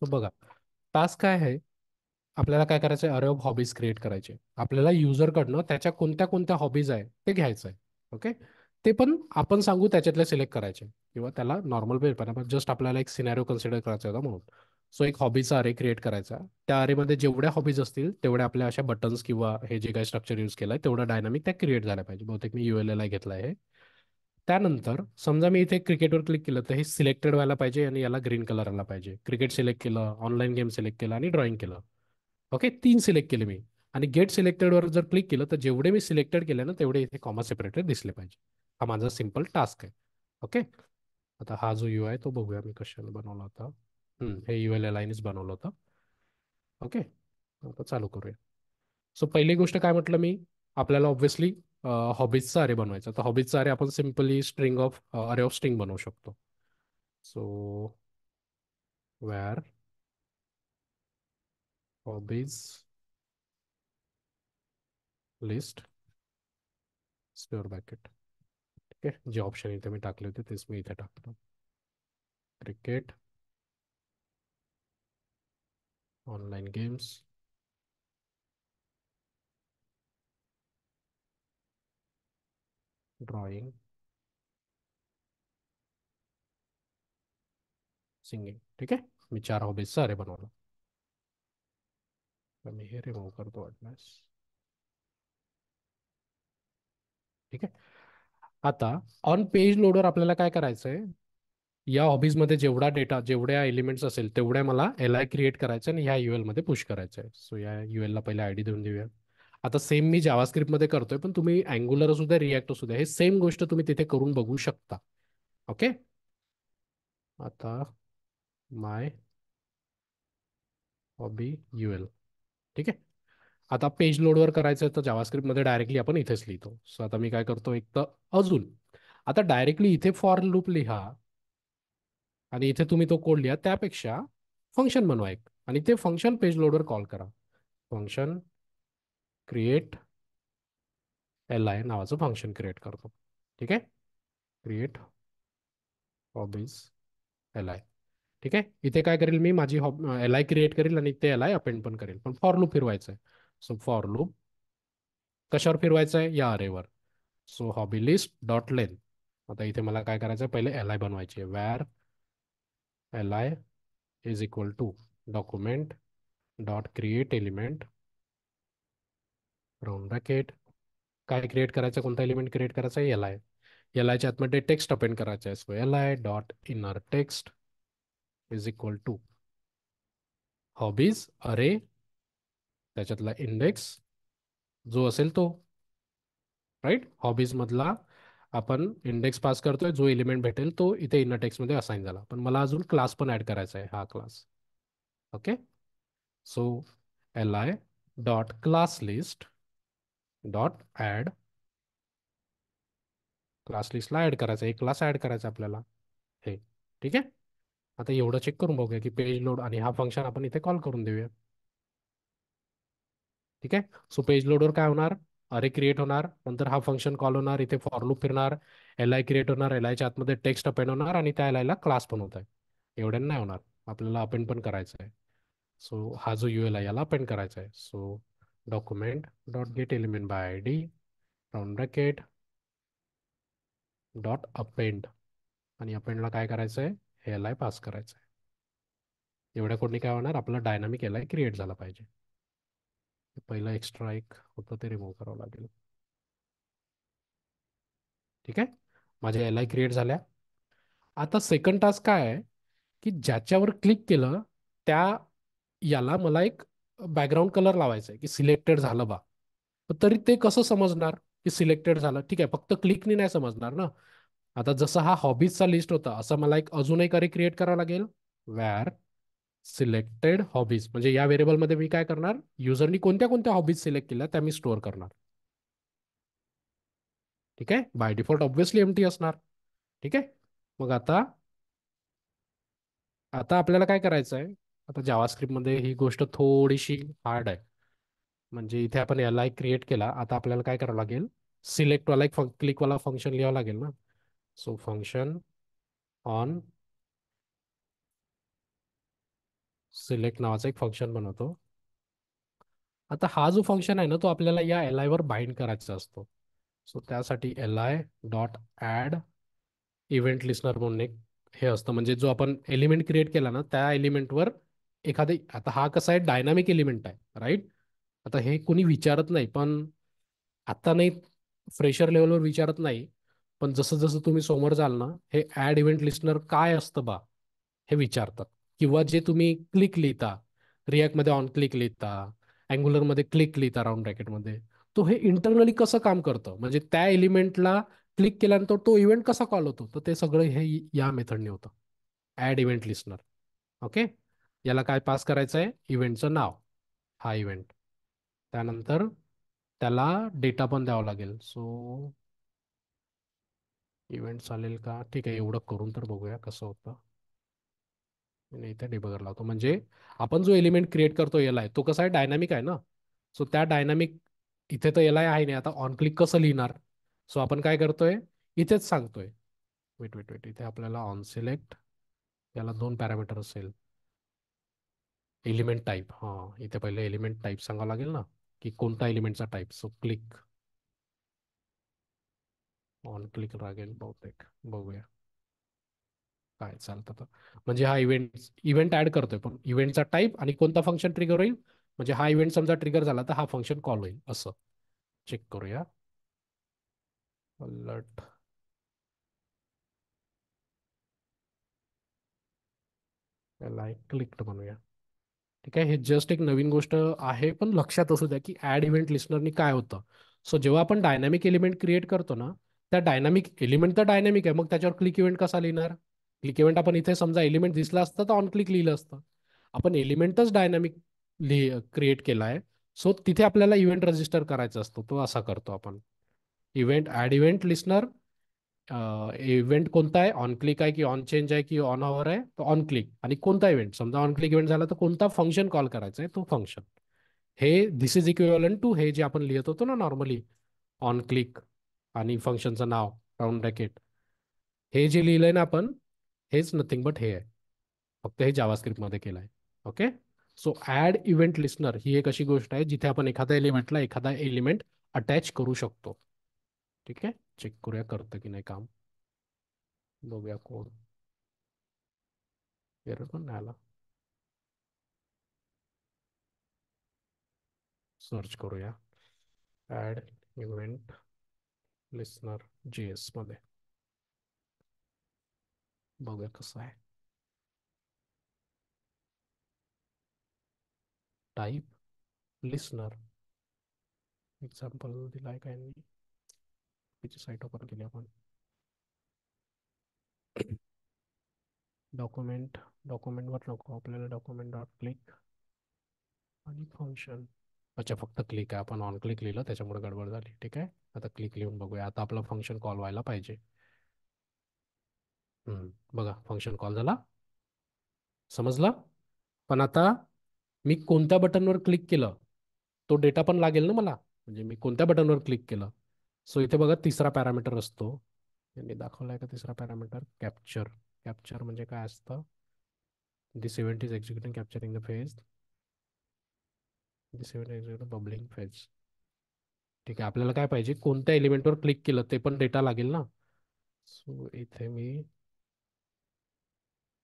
So बघा, task काय आहे? आपल्याला काय करायचं आहे? अरे ऑफ हॉबीज क्रिएट करायचे. आपल्याला युजरकडनं त्याच्या कोणत्या कोणत्या हॉबीज आहे ते घ्यायचं आहे. ओके. ते पण आपण सांगू त्याच्यातले सिलेक्ट करायचे किंवा त्याला नॉर्मल पेपर पण जस्ट आपल्याला एक सिनॅरिओ कन्सिडर करायचा होता म्हणून. सो एक हॉबीचा अरे क्रिएट करायचा. त्या अरेमध्ये जेवढ्या हॉबीज असतील तेवढ्या आपल्या अशा बटन्स किंवा हे जे काही स्ट्रक्चर यूज केलं आहे तेवढं डायनामिक त्या क्रिएट झाल्या पाहिजे. बहुतेक मी ULL घेतला आहे. त्यानंतर समजा मी इथे क्रिकेटवर क्लिक केलं तर हे सिलेक्टेड व्हायला पाहिजे आणि याला ग्रीन कलर आला पाहिजे. क्रिकेट सिलेक्ट केलं, ऑनलाईन गेम सिलेक्ट केलं आणि ड्रॉइंग केलं. ओके, 3 सिलेक्ट केले मी. आणि गेट सिलेक्टेडवर जर क्लिक केलं तर जेवढे मी सिलेक्टेड केले ना तेवढे इथे कॉमा सेपरेटेड दिसले पाहिजे. हा माझा सिम्पल टास्क आहे. ओके. आता हा जो UI तो बघूया मी कशाने बनवला होता. हे ULL बनवलं होतं. ओके. आता चालू करूया. सो पहिली गोष्ट काय म्हटलं मी, आपल्याला ऑब्व्हियसली हॉबीजचा अरे बनवायचा. तर हॉबीजचा अरे आपण सिम्पली अरे ऑफ स्ट्रिंग बनवू शकतो. So where hobbies list square bracket. ठीक आहे, जे ऑप्शन इथे मी टाकले होते तेच मी इथे टाकतो. Cricket, online games, drawing, singing. ठीक आहे, मी 4 हॉबीजचा अरे बनवला. तर मी हे रिमूव्ह करतो वाटल्यास. ठीक आहे. आता ऑन पेज लोडर आपल्याला काय करायचं आहे? या हॉबीजमध्ये जेवढा डेटा जेवढ्या एलिमेंट्स असेल तेवढ्या मला LI क्रिएट करायचं आणि ह्या UL मध्ये पुश करायचं आहे. सो या UL ला पहिले ID देऊन देऊया. आता सेम मी जावास्क्रिप्टमध्ये करतोय पण तुम्ही अँग्युलर असू द्या रिॲक्ट असू द्या हे सेम गोष्ट तुम्ही तिथे करून बघू शकता. ओके. आता माय हॉबी UL. ठीक आहे. आता पेज लोडवर करायचं आहे तर जावास्क्रिप्टमध्ये डायरेक्टली आपण इथेच लिहितो. सो आता मी काय करतो, एक तर अजून आता डायरेक्टली इथे फॉर लूप लिहा आणि इथे तुम्ही तो कोड लिहा. त्यापेक्षा फंक्शन बनवा एक आणि ते फंक्शन पेज लोडवर कॉल करा. फंक्शन क्रिएट LI नावाचं फंक्शन क्रिएट करतो. ठीक आहे. Create hobbies LI. ठीक आहे. इथे काय करेल मी, माझी LI क्रिएट करेल आणि ते LI अपेंड पण करेल, पण फॉर लूप फिरवायचं आहे. सो फॉर लूप कशावर फिरवायचं आहे? या अरेवर. So hobby list dot length. आता इथे मला काय करायचं आहे, पहिले LI बनवायची आहे. Var LI is equal to document dot create element round bracket. काय क्रिएट करायचं, कोणता एलिमेंट क्रिएट करायचा आहे? LI. LIच्या आतमध्ये टेक्स्ट अपेंड करायचं आहे. So LI dot inner text is equal to hobbies array, त्याच्यातला इंडेक्स जो असेल तो. राईट, हॉबीज मधला आपण इंडेक्स पास करतोय, जो एलिमेंट भेटेल तो इथे इनर टेक्स्ट मध्ये असाइन झाला. पण मला अजून क्लास पण ऍड करायचा आहे, हा class. Okay. So LI dot class list dot add. Class लिस्टला ऍड करायचा, एक क्लास ऍड करायचा आपल्याला. हे ठीक आहे. आता एवढं चेक करून बघूया की पेज लोड आणि हा फंक्शन आपण इथे कॉल करून देऊया. ठीक आहे. सो पेज लोडवर काय होणार, अरे क्रिएट होणार, नंतर हा फंक्शन कॉल होणार, इथे फॉर लूप फिरणार, LI क्रिएट होणार, LIच्या आतमध्ये टेक्स्ट अपेंड होणार आणि त्या LI ला क्लास पण होत आहे. एवढ्यानं नाही होणार, आपल्याला अपेंड पण करायचं आहे. सो हा जो UL आहे याला अपेंड करायचा आहे. So document dot get element bye ID round bracket dot append आणि अपेंडला काय करायचं आहे, हे LI पास करायचं आहे. एवढ्या कोडनी काय होणार, आपला डायनामिक LI क्रिएट झाला पाहिजे. पहिलं एक्स्ट्रा एक होतं ते रिमूव्ह करावं लागेल. ठीक आहे. माझ्या LI क्रिएट झाल्या. आता सेकंड टास्क काय आहे, की ज्याच्यावर क्लिक केलं त्या याला मला एक बॅकग्राऊंड कलर लावायचा आहे की सिलेक्टेड झालं बा. पण तरी ते कसं समजणार की सिलेक्टेड झालं? ठीक आहे, फक्त क्लिकनी नाही समजणार ना. आता जसं हा हॉबीजचा लिस्ट होता असं मला एक अजून एक अरे क्रिएट करावं लागेल. वॅर सिलेक्टेड हॉबीज, म्हणजे या व्हेरिएबलमध्ये मी काय करणार, युजरनी कोणत्या कोणत्या हॉबीज सिलेक्ट केल्या त्या मी स्टोअर करणार. ठीक आहे. बाय डिफॉल्ट ऑब्व्हियसली एमटी असणार. ठीक आहे. मग आता आता आपल्याला काय करायचं आहे, आता जावास्क्रिप्टमध्ये ही गोष्ट थोडीशी हार्ड आहे. म्हणजे इथे आपण LI क्रिएट केला, आता आपल्याला काय करावं लागेल, सिलेक्टवाला एक क्लिकवाला फंक्शन लिहावं लागेल ना. सो फंक्शन ऑन सिलेक्ट नावाचा एक फंक्शन बनवतो. आता हा जो फंक्शन आहे ना तो आपल्याला या एल वर बाइंड करायचा असतो. सो त्यासाठी L I dot add event listener म्हणून एक हे असतं, म्हणजे जो आपण एलिमेंट क्रिएट केला ना त्या एलिमेंटवर एखादे, आता हा कसा आहे डायनामिक एलिमेंट आहे राईट. आता हे कोणी विचारत नाही, पण आता नाही, फ्रेशर लेवलवर विचारत नाही, पण जसं जसं तुम्ही समोर जाल ना हे ॲड इव्हेंट लिस्नर काय असतं बा हे विचारतात. किंवा जे तुम्ही क्लिक लिहिता, रिॲक्टमध्ये ऑन क्लिक लिहिता, अँग्युलरमध्ये क्लिक लिहिता राऊंड ब्रॅकेटमध्ये, तो हे इंटरनली कसं काम करतं, म्हणजे त्या एलिमेंटला क्लिक केल्यानंतर तो इव्हेंट कसा कॉल होतो, तर ते सगळं हे या मेथडने होतं. Add event listener. ओके. याला काय पास करायचं आहे, इव्हेंटचं नाव, हा इव्हेंट. त्यानंतर त्याला डेटा पण द्यावा लागेल. सो इव्हेंट चालेल का, ठीक आहे, एवढं करून तर बघूया कसं होतं. मी इथे डिबगर लावतो, म्हणजे आपण जो एलिमेंट क्रिएट करतो एल आय तो कसा आहे डायनामिक आहे ना. सो त्या डायनामिक, इथे तर एल आय आहे नाही, आता ऑन क्लिक कसं लिहिणार. सो आपण काय करतोय, इथेच सांगतोय. वेट वेट वेट, इथे आपल्याला ऑन सिलेक्ट, याला दोन पॅरामीटर असेल. एलिमेंट टाईप, हां इथे पहिले एलिमेंट टाईप सांगावं लागेल ना, की कोणता एलिमेंटचा type. So click, on click लागेल बहुतेक, बघूया काय चालतं तर. म्हणजे हा इव्हेंट इव्हेंट ऍड करतोय, पण इव्हेंटचा टाईप आणि कोणता फंक्शन ट्रिगर होईल, म्हणजे हा इव्हेंट समजा ट्रिगर झाला तर हा फंक्शन कॉल होईल असं. चेक करूया. अलर्ट, याला क्लिक म्हणूया. ठीक आहे, हे जस्ट एक नवीन गोष्ट आहे, पण लक्षात असू द्या की ऍड इव्हेंट लिस्नरनी काय होतं. सो जेव्हा आपण डायनॅमिक एलिमेंट क्रिएट करतो ना, त्या डायनॅमिक एलिमेंट तर डायनॅमिक आहे, मग त्याच्यावर क्लिक इव्हेंट कसा लिहिणार. क्लिक इव्हेंट आपण इथे समजा एलिमेंट दिसला असतं तर ऑन क्लिक लिहिलं असतं. आपण एलिमेंटच डायनॅमिक क्रिएट केला आहे. सो तिथे आपल्याला इव्हेंट रजिस्टर करायचा असतो, तो असा करतो आपण. Event add event listener, event कोणता आहे, ऑन क्लिक आहे की ऑन चेंज आहे की ऑन हॉवर आहे, तर ऑन क्लिक. आणि कोणता इव्हेंट, समजा ऑन क्लिक इव्हेंट झाला तर कोणता फंक्शन कॉल करायचा आहे तो फंक्शन. हे दिस इज इक्विव्हॅलंट टू हे जे आपण लिहित होतो ना नॉर्मली, ऑन क्लिक आणि फंक्शनचं नाव राऊंड ब्रॅकेट, हे जे लिहिलंय ना आपण, हेच नथिंग बट हे आहे, फक्त हे जावास्क्रिप्टमध्ये केलं आहे. Okay. So add event listener ही एक अशी गोष्ट आहे जिथे आपण एखाद्या एलिमेंटला एखादा एलिमेंट अटॅच करू शकतो. ठीक आहे, चेक करूया करतं की नाही काम, बघूया कोड. एरर पण नाही आला. सर्च करूया ॲड इव्हेंट लिस्नर JS मध्ये, बघूया कसं आहे. टाईप लिस्नर, एक्झाम्पल दिलाय काय नाही, त्याची साईट ओपन केली आपण. डॉक्युमेंट, डॉक्युमेंटवर नको आपल्याला, डॉक्युमेंट डॉट क्लिक आणि फंक्शन. अच्छा, फक्त क्लिक आहे, आपण ऑन क्लिक लिहिलं त्याच्यामुळे गडबड झाली. ठीक आहे, आता क्लिक लिहून बघूया, आता आपलं फंक्शन कॉल व्हायला पाहिजे. बघा फंक्शन कॉल झाला, समजलं. पण आता मी कोणत्या बटनवर क्लिक केलं तो डेटा पण लागेल ना मला, म्हणजे मी कोणत्या बटनवर क्लिक केलं. सो इथे बघा तिसरा पॅरामीटर असतो, यांनी दाखवला आहे का तिसरा पॅरामीटर, कॅप्चर. कॅप्चर म्हणजे काय असतं, this event is executing capturing the phase, this event executing bubbling phase. ठीक आहे, आपल्याला काय पाहिजे, कोणत्या एलिमेंटवर क्लिक केलं ते पण डेटा लागेल ना. सो इथे मी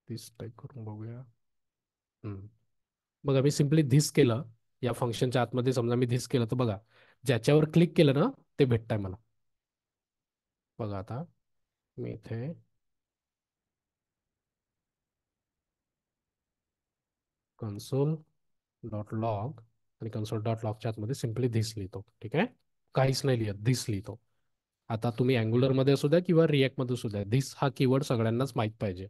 दिस टाईप करून बघूया. हम्म. बघा मी सिम्पली धिस केलं, या फंक्शनच्या आतमध्ये समजा मी धिस केलं तर बघा, ज्याच्यावर क्लिक केलं ना ते भेटतंय मला. बघा आता मी इथे कन्सोल डॉट लॉग, आणि कन्सोल डॉट लॉगच्या आतमध्ये सिम्पली धिस लिहितो. ठीक आहे, काहीच नाही लिहित, धिस लिहितो. आता तुम्ही अँग्युलरमध्ये असू द्या किंवा रिॲक्टमध्ये असू द्या, धिस हा कीवर्ड सगळ्यांनाच माहीत पाहिजे.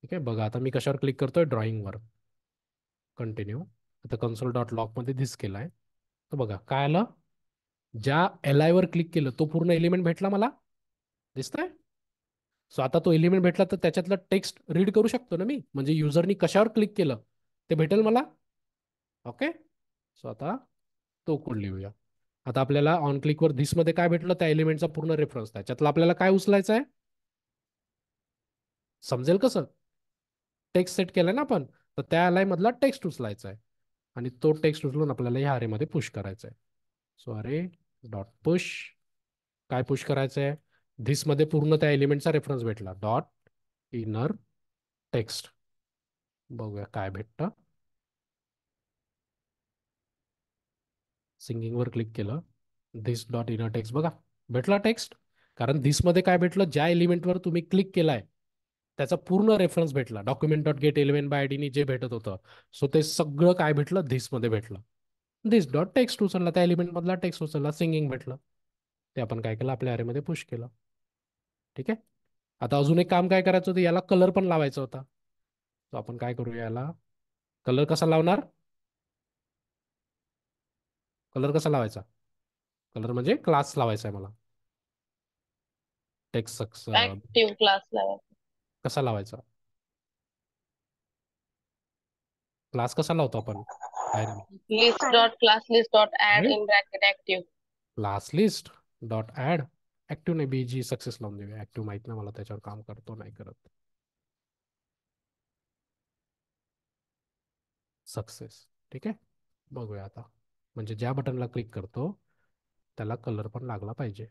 ठीक आहे, बघा आता मी कशावर क्लिक करतोय, ड्रॉइंगवर. कंटिन्यू. आता कन्सोल डॉट लॉगमध्ये धिस केला आहे, तर बघा काय आलं, ज्या एल आयवर क्लिक केलं तो पूर्ण एलिमेंट भेटला मला, दिसतंय. सो आता तो एलिमेंट भेटला तर त्याच्यातलं टेक्स्ट रीड करू शकतो ना मी, म्हणजे युजरनी कशावर क्लिक केलं ते भेटेल मला. ओके. सो आता तो कोड लिहूया. आता आपल्याला ऑन क्लिकवर धिसमध्ये काय भेटलं, त्या एलिमेंटचा पूर्ण रेफरन्स, त्याच्यातलं आपल्याला काय उचलायचं आहे, समजेल कसं? टेक्स्ट सेट केलाय ना आपण, तर त्या अलाय मधला टेक्स्ट उचलायचा आहे आणि तो टेक्स्ट उचलून आपल्याला ह्या अरेमध्ये पुश करायचा आहे. सो अरे डॉट पुश, काय पुश करायचं आहे? धिस मध्ये पूर्ण त्या एलिमेंटचा रेफरन्स भेटला, डॉट इनर टेक्स्ट. बघूया काय भेटतं. सिंगिंगवर क्लिक केलं, धिस डॉट इनर टेक्स्ट बघा भेटला टेक्स्ट. कारण धिस मध्ये काय भेटलं, ज्या एलिमेंटवर तुम्ही क्लिक केलाय त्याचा पूर्ण रेफरन्स भेटला, document dot get element by आयडीनी जे भेटत होतं. सो ते सगळं काय भेटलं, धिस मध्ये भेटलं. धिस डॉट टेक्स्ट उचलला, त्या एलिमेंट मधला टेक्स्ट उचलला, सिंगिंग भेटलं. ते आपण काय केलं, आपल्या अरेमध्ये पुश केलं. ठीक आहे. आता अजून एक काम काय करायचं होतं, याला कलर पण लावायचा होता. तो आपण काय करूया, याला कलर कसा लावणार? कलर कसा लावायचा? कलर म्हणजे क्लास लावायचा आहे मला. टेक्स्ट सक्स ऍक्टिव्ह क्लास लावा. कसा लावायचा? क्लास कसा लावतो आपण? Dynamic list dot class list dot add in bracket active. Class list dot add active नाही, बीजी सक्सेस लावून देऊया. ऍक्टिव्ह माहित नाही मला, त्याच्यावर काम करतो नाही करत. सक्सेस. ठीक आहे. बघूया आता, म्हणजे ज्या बटनला क्लिक करतो त्याला कलर पण लागला पाहिजे.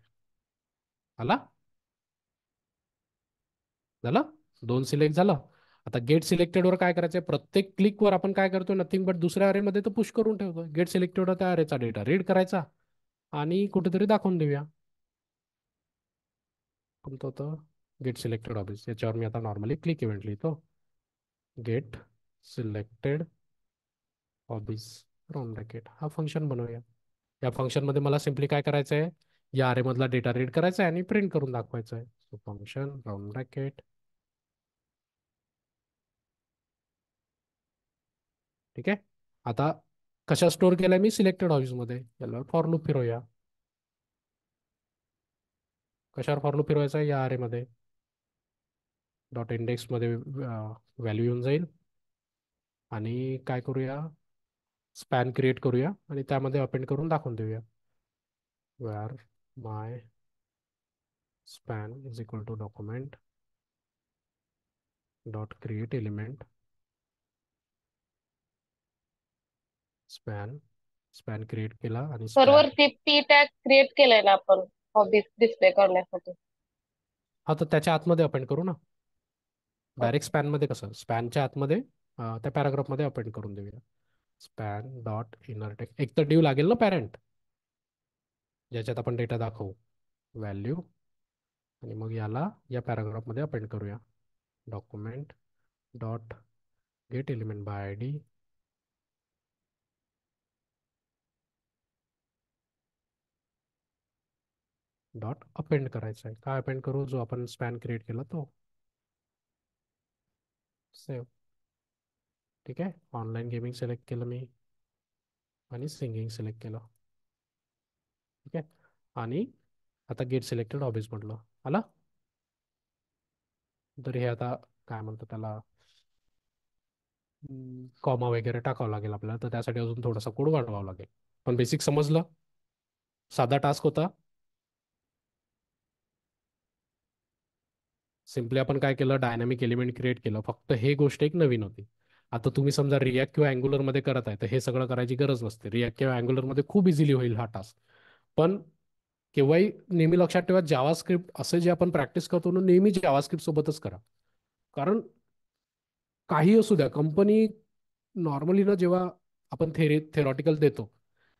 आला? झालं? दोन सिलेक्ट झालं. आता गेट सिलेक्टेडवर काय करायचंय, प्रत्येक क्लिकवर आपण काय करतो, नथिंग बट दुसऱ्या अरेमध्ये तो पुश करून ठेवतो. गेट सिलेक्टेड त्या अरेचा डेटा रीड करायचा आणि कुठेतरी दाखवून देऊया. कोणतं होतं? Get selected object. याच्यावर मी आता नॉर्मली क्लिक इव्हेंट लिहितो. Get selected hobbies round bracket हा फंक्शन बनवूया. या फंक्शनमध्ये मला सिम्पली काय करायचं आहे, या अरे मधला डेटा रीड करायचा आहे आणि प्रिंट करून दाखवायचं आहे. So function round bracket. ठीक आहे. आता कशा स्टोअर केलाय मी, सिलेक्टेड हॉबीजमध्ये. याला फॉर लूप फिरवूया. कशावर फॉर लूप फिरवायचा आहे? या अरेमध्ये. डॉट इंडेक्समध्ये व्हॅल्यू येऊन जाईल आणि काय करूया, स्पॅन क्रिएट करूया आणि त्यामध्ये अपेंड करून दाखवून देऊया. where my span is equal to document dot create element span. Span create केला आणि स्पॅन. सर्वरती पी टॅग क्रिएट केलाय ना आपण हॉबीज डिस्प्ले करण्यासाठी. हा, तर त्याच्या आतमध्ये अपेंड करू ना. Direct okay. स्पॅनमध्ये कसं, स्पॅनच्या आतमध्ये त्या पॅराग्राफमध्ये अपेंड करून देऊया. स्पॅन डॉट इनर टेक्स्ट, एक तर ड्यू लागेल ना पॅरेंट, ज्याच्यात आपण डेटा दाखवू, व्हॅल्यू. आणि मग याला या पॅराग्राफमध्ये अपेंड करूया. Document dot get element bye I D dot append करायचा आहे. काय अपेंड करू, जो आपण स्पॅन क्रिएट केला तो. सेव्ह. ठीक आहे. ऑनलाईन गेमिंग सिलेक्ट केलं मी आणि सिंगिंग सिलेक्ट केलं. ठीक आहे. आणि आता गेट सिलेक्टेड हॉबीज म्हटलं, आला. तर हे आता काय म्हणतो त्याला, कॉमा वगैरे टाकावं लागेल आपल्याला, तर त्यासाठी अजून थोडासा कोड वाढवावा लागेल. पण बेसिक समजलं. साधा टास्क होता. सिम्पली आपण काय केलं, डायनॅमिक एलिमेंट क्रिएट केलं. फक्त हे गोष्ट एक नवीन होती. आता तुम्ही समजा रिॲक्ट किंवा अँग्युलरमध्ये करत आहे, तर हे सगळं करायची गरज नसते. रिॲक्ट किंवा अँग्युलरमध्ये खूप इझिली होईल हा टास्क. पण केव्हाही नेहमी लक्षात ठेवा, जावास्क्रिप्ट असे जे आपण प्रॅक्टिस करतो ना, नेहमी जावास्क्रिप्ट सोबतच करा. कारण काही असू द्या, कंपनी नॉर्मली ना, जेव्हा आपण थेरॉटिकल देतो,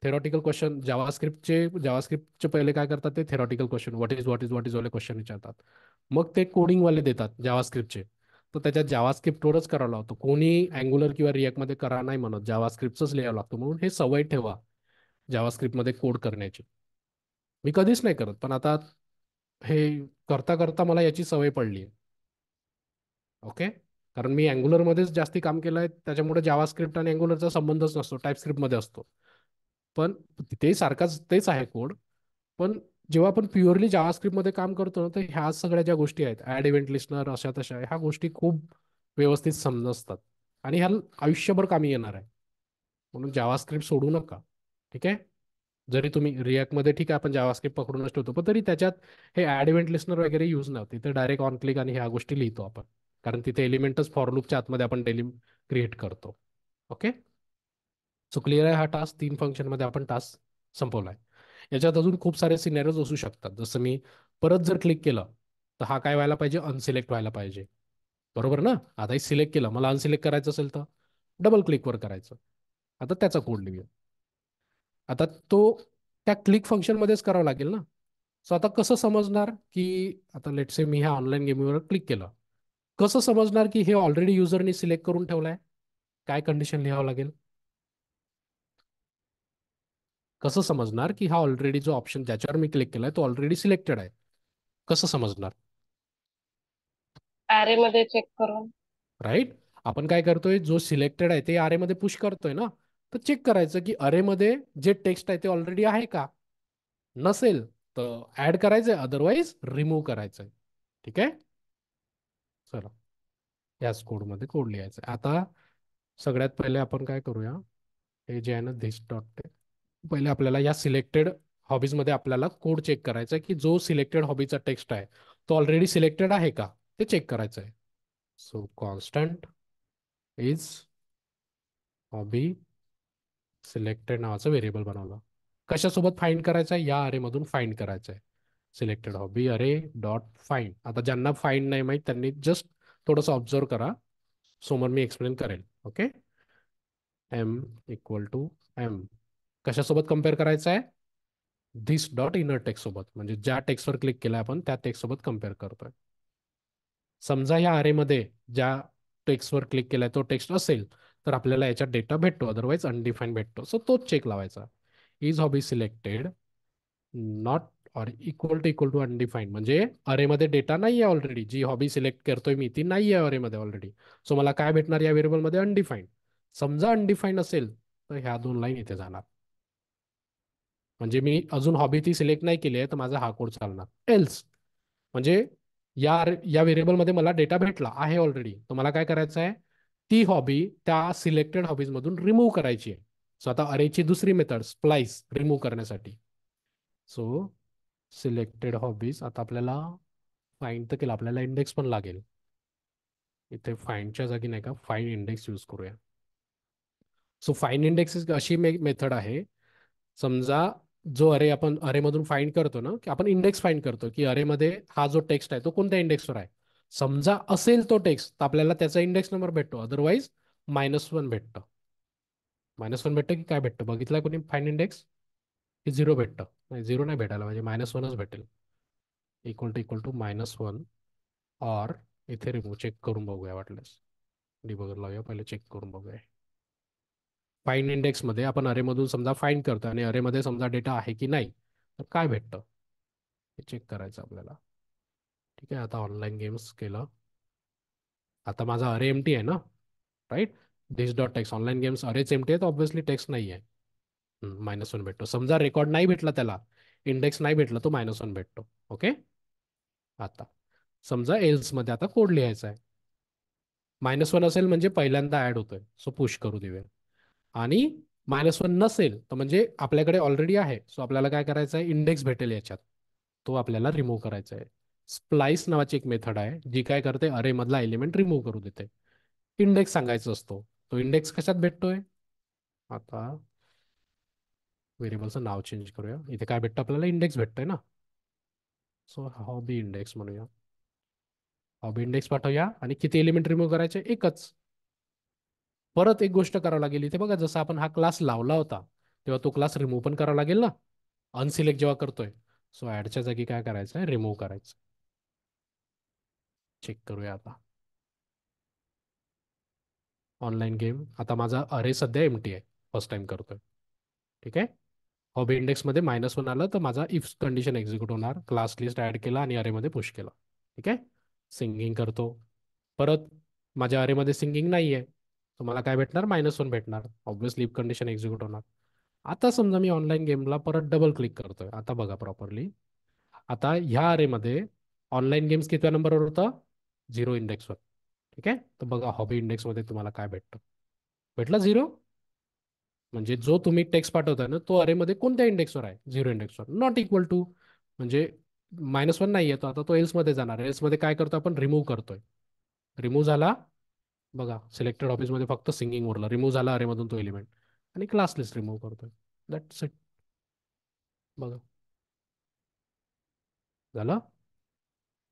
थेरॉटिकल क्वेश्चन जावास्क्रिप्टचे पहिले काय करतात, ते थेरॉटिकल क्वेश्चन व्हॉट इज वाले क्वेश्चन विचारतात. मग ते कोडिंगवाले देतात जावास्क्रिप्टचे. तर त्याच्यात जावास्क्रिप्टवरच करावं लागतं. कोणी अँग्युलर किंवा रिॲक्टमध्ये करा नाही म्हणत, जावास्क्रिप्टच लिहावं लागतं. म्हणून हे सवय ठेवा जावास्क्रिप्टमध्ये कोड करण्याची. मी कधीच नाही करत, पण आता हे करता करता मला याची सवय पडली आहे. ओके. कारण मी अँग्युलरमध्येच जास्ती काम केलं आहे, त्याच्यामुळे जावास्क्रिप्ट आणि अँग्युलरचा संबंधच नसतो, टाईपस्क्रिप्टमध्ये असतो. पण ते सारखाच तेच आहे कोड. पण जेव्हा आपण प्युअरली जावास्क्रिप्टमध्ये काम करतो ना, तर ह्या सगळ्या ज्या गोष्टी आहेत, ॲड इव्हेंट लिस्नर अशा तशा, ह्या गोष्टी खूप व्यवस्थित समजतात आणि ह्या आयुष्यभर कामी येणार आहे. म्हणून जावास्क्रिप्ट सोडू नका. ठीक आहे. जरी तुम्ही रिॲक्टमध्ये, ठीक आहे आपण जावास्क्रिप्ट पकडूनच ठेवतो, पण तरी त्याच्यात हे ॲड इव्हेंट लिस्नर वगैरे यूज नव्हते, तर डायरेक्ट ऑन क्लिक आणि ह्या गोष्टी लिहितो आपण. कारण तिथे एलिमेंटच फॉर लूपच्या आतमध्ये आपण डेली क्रिएट करतो. ओके. सो क्लिअर आहे हा टास्क. 3 फंक्शनमध्ये आपण टास्क संपवला आहे. याच्यात अजून खूप सारे सिनेरियोज असू शकतात. जसं मी परत जर क्लिक केलं तर हा काय व्हायला पाहिजे, अनसिलेक्ट व्हायला पाहिजे. बरोबर ना. आताही सिलेक्ट केलं, मला अनसिलेक्ट करायचं असेल तर डबल क्लिकवर करायचं. आता त्याचा कोड लिहूया. आता तो त्या क्लिक फंक्शनमध्येच करावं लागेल ना. सो आता कसं समजणार की, आता लेट से मी ह्या ऑनलाईन गेमवर क्लिक केलं, कसं समजणार की हे ऑलरेडी युजरनी सिलेक्ट करून ठेवलंय. काय कंडिशन लिहावं लागेल. कसं समजणार की हा ऑलरेडी जो ऑप्शन ज्याच्यावर मी क्लिक केलाय तो ऑलरेडी सिलेक्टेड आहे. कसं समजणार. ऍरे मध्ये चेक करून. राईट. आपण काय करतोय, जो सिलेक्टेड आहे ते अरेमध्ये पुश करतोय ना. तर चेक करायचं की अरेमध्ये जे टेक्स्ट आहे ते ऑलरेडी आहे का. नसेल तर ऍड करायचंय, अदरवाईज रिमूव्ह करायचंय. ठीक आहे. चला, याच कोडमध्ये कोड लिहायचा आहे. आता सगळ्यात पहिले आपण काय करूया, हे जे आहे ना धिस डॉट, पहिले आपल्याला या सिलेक्टेड हॉबीजमध्ये आपल्याला कोड चेक करायचा आहे की जो सिलेक्टेड हॉबीचा टेक्स्ट आहे तो ऑलरेडी सिलेक्टेड आहे का ते चेक करायचं आहे. So constant is hobby selected नावाचं व्हेरिएबल बनवलं. कशासोबत फाइंड करायचं आहे, या अरेमधून फाइंड करायचं आहे. सिलेक्टेड हॉबी अरे डॉट फाइंड. आता ज्यांना फाइंड नाही माहीत त्यांनी जस्ट थोडंसं ऑब्झर्व करा, समोर मी एक्सप्लेन करेल. Okay. M equal to M कशासोबत कम्पेअर करायचं आहे, धिस डॉट इनर टेक्स्ट सोबत, म्हणजे ज्या टेक्स्टवर क्लिक केलं आपण त्या टेक्स्ट सोबत कम्पेअर करतोय. समजा या अरेमध्ये ज्या टेक्स्टवर क्लिक केलाय तो टेक्स्ट असेल तर आपल्याला याच्यात डेटा भेटतो, अदरवाईज अनडिफाईन भेटतो. सो तोच चेक लावायचा. इज हॉबी सिलेक्टेड नॉट और इक्वल टू अनडिफाईन, म्हणजे अरेमध्ये डेटा नाही आहे ऑलरेडी. जी हॉबी सिलेक्ट करतोय मी ती नाही आहे अरेमध्ये ऑलरेडी. सो मला काय भेटणार या व्हेरिएबलमध्ये, अनडिफाईन. समजा अनडिफाईन असेल तर ह्या 2 लाईन इथे जाणार. म्हणजे मी अजून हॉबी ती सिलेक्ट नाही केली आहे तर माझा हा कोड चालणार. एल्स म्हणजे या व्हेरिएबलमध्ये मला डेटा भेटला आहे ऑलरेडी, तर मला काय करायचं आहे, ती हॉबी त्या सिलेक्टेड हॉबीजमधून रिमूव्ह करायची आहे. सो आता अरेची दुसरी मेथड स्प्लाइस रिमूव्ह करण्यासाठी. सो सिलेक्टेड हॉबीज, आता आपल्याला फाइंड तर केलं, आपल्याला इंडेक्स पण लागेल. इथे फाइंडच्या जागी नाही का फाइंड इंडेक्स यूज करूया. सो फाइंड इंडेक्स अशी मेथड आहे. समजा जो अरे आपण अरेमधून फाइंड करतो ना, की आपण इंडेक्स फाइंड करतो की अरेमध्ये हा जो टेक्स्ट आहे तो कोणत्या इंडेक्सवर आहे. समजा असेल तो टेक्स्ट तर आपल्याला त्याचा इंडेक्स नंबर भेटतो, अदरवाईज -1 भेटतं. -1 भेटतं की काय भेटतं बघितलं कोणी फाइंड इंडेक्स, की 0 भेटतं. नाही, 0 नाही भेटायला म्हणजे -1च भेटेल. इक्वल टू -1 और इथे रिमूव्ह चेक करून बघूया वाटल्यास. डिबगर लावूया पहिले, चेक करून बघूया. फाइंड इंडेक्समध्ये आपण अरेमधून समजा फाइंड करतो आणि अरेमध्ये समजा डेटा आहे की नाही तर काय भेटतं हे चेक करायचं आपल्याला. ठीक आहे. आता ऑनलाईन गेम्स केलं. आता माझा अरे एमटी आहे ना. Right. This dot text online games अरेच एमटी आहे तर ऑब्व्हियसली टेक्स्ट नाही आहे. -1 भेटतो. समजा रेकॉर्ड नाही भेटला, त्याला इंडेक्स नाही भेटला, तो -1 भेटतो. ओके. आता समजा एल्समध्ये आता कोड लिहायचा आहे. -1 असेल म्हणजे पहिल्यांदा ऍड होतोय, सो पुश करू देऊया. आणि -1 नसेल तर म्हणजे आपल्याकडे ऑलरेडी आहे, सो आपल्याला काय करायचं आहे, इंडेक्स भेटेल याच्यात, तो आपल्याला रिमूव्ह करायचा आहे. स्प्लाइस नावाची एक मेथड आहे जी काय करते, अरे मधला एलिमेंट रिमूव्ह करू देते. इंडेक्स सांगायचा असतो. तो इंडेक्स कशात भेटतोय, आता व्हेरिएबलचं नाव चेंज करूया. इथे काय भेटतं आपल्याला, इंडेक्स भेटतोय ना. सो हॉबी इंडेक्स म्हणूया. हॉबी इंडेक्स पाठवूया आणि किती एलिमेंट रिमूव्ह करायचे, एकच. परत एक गोष्ट करावं लागेल इथे बघा, जसं आपण हा क्लास लावला होता तेव्हा तो क्लास रिमूव्ह पण करावा लागेल ना, अनसिलेक्ट जेव्हा करतोय. सो ऍडच्या जागी काय करायचं आहे, रिमूव्ह करायचं. चेक करूया आता. ऑनलाईन गेम, आता माझा अरे सध्या एमटी आहे, फर्स्ट टाइम करतोय. ठीक आहे. हॉबी इंडेक्समध्ये -1 आलं तर माझा इफ कंडिशन एक्झिक्यूट होणार. क्लास लिस्ट ऍड केला आणि अरेमध्ये पुश केला. ठीक आहे. सिंगिंग करतो. परत माझ्या अरेमध्ये सिंगिंग नाही आहे, तर मला काय भेटणार, -1 भेटणार. ऑब्व्हियसली इफ कंडिशन एक्झिक्यूट होणार. आता समजा मी ऑनलाईन गेमला परत डबल क्लिक करतोय, आता बघा प्रॉपरली. आता ह्या अरेमध्ये ऑनलाईन गेम्स कितव्या नंबरवर होतं, 0 इंडेक्सवर. ठीक आहे. तर बघा हॉबी इंडेक्समध्ये तुम्हाला काय भेटतं, भेटला 0. म्हणजे जो तुम्ही टेक्स्ट पाठवताय ना तो अरेमध्ये कोणत्या इंडेक्सवर आहे, 0 इंडेक्सवर. नॉट इक्वल टू म्हणजे -1 नाही येतो, आता तो एल्समध्ये जाणार. एल्समध्ये काय करतो आपण, रिमूव्ह करतोय. रिमूव्ह झाला. बघा सिलेक्टेड ऑफिसमध्ये फक्त सिंगिंग उरलं, रिमूव्ह झाला अरेमधून तो एलिमेंट. आणि क्लास लिस्ट रिमूव्ह करतोय. That's it. बघा झालं.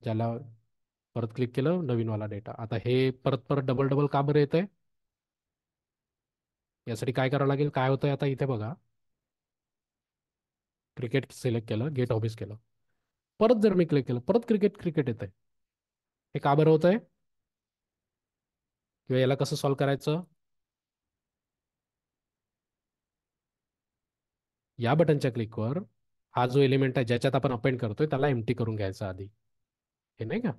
ज्याला परत क्लिक केलं नवीनवाला डेटा. आता हे परत परत डबल डबल का बरं येतंय? यासाठी काय करावं लागेल? काय होतंय आता इथे बघा, क्रिकेट सिलेक्ट केलं, गेट ऑफिस केलं, परत जर मी क्लिक केलं परत क्रिकेट क्रिकेट येतंय. हे का बरं होतंय? किंवा याला कसं सॉल्व्ह करायचं? या बटनच्या क्लिकवर हा जो एलिमेंट आहे ज्याच्यात आपण अपेंड करतोय त्याला एम्प्टी करून घ्यायचा आधी. हे नाही का?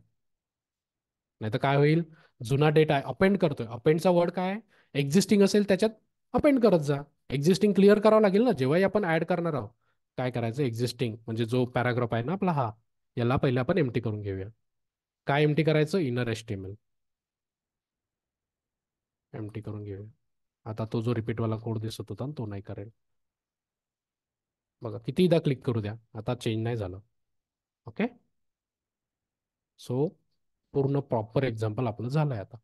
नाही तर काय होईल? जुना डेटा अपेंड करतोय, अपेंडचा वर्ड काय आहे? एक्झिस्टिंग असेल त्याच्यात अपेंड करत जा. एक्झिस्टिंग क्लिअर करावं लागेल ना जेव्हाही आपण ऍड करणार आहोत. काय करायचं? एक्झिस्टिंग म्हणजे जो पॅराग्राफ आहे ना आपला हा, याला पहिले आपण एम्प्टी करून घेऊया. काय एम्प्टी करायचं? इनर एचटीएमएल एम्प्टी करून घेऊया. आता तो जो रिपीटवाला कोड दिसत होता ना, तो नाही करेल. बघा कितीदा क्लिक करू द्या, आता चेंज नाही झालं. ओके. सो पूर्ण प्रॉपर एक्झाम्पल आपलं झालंय आता.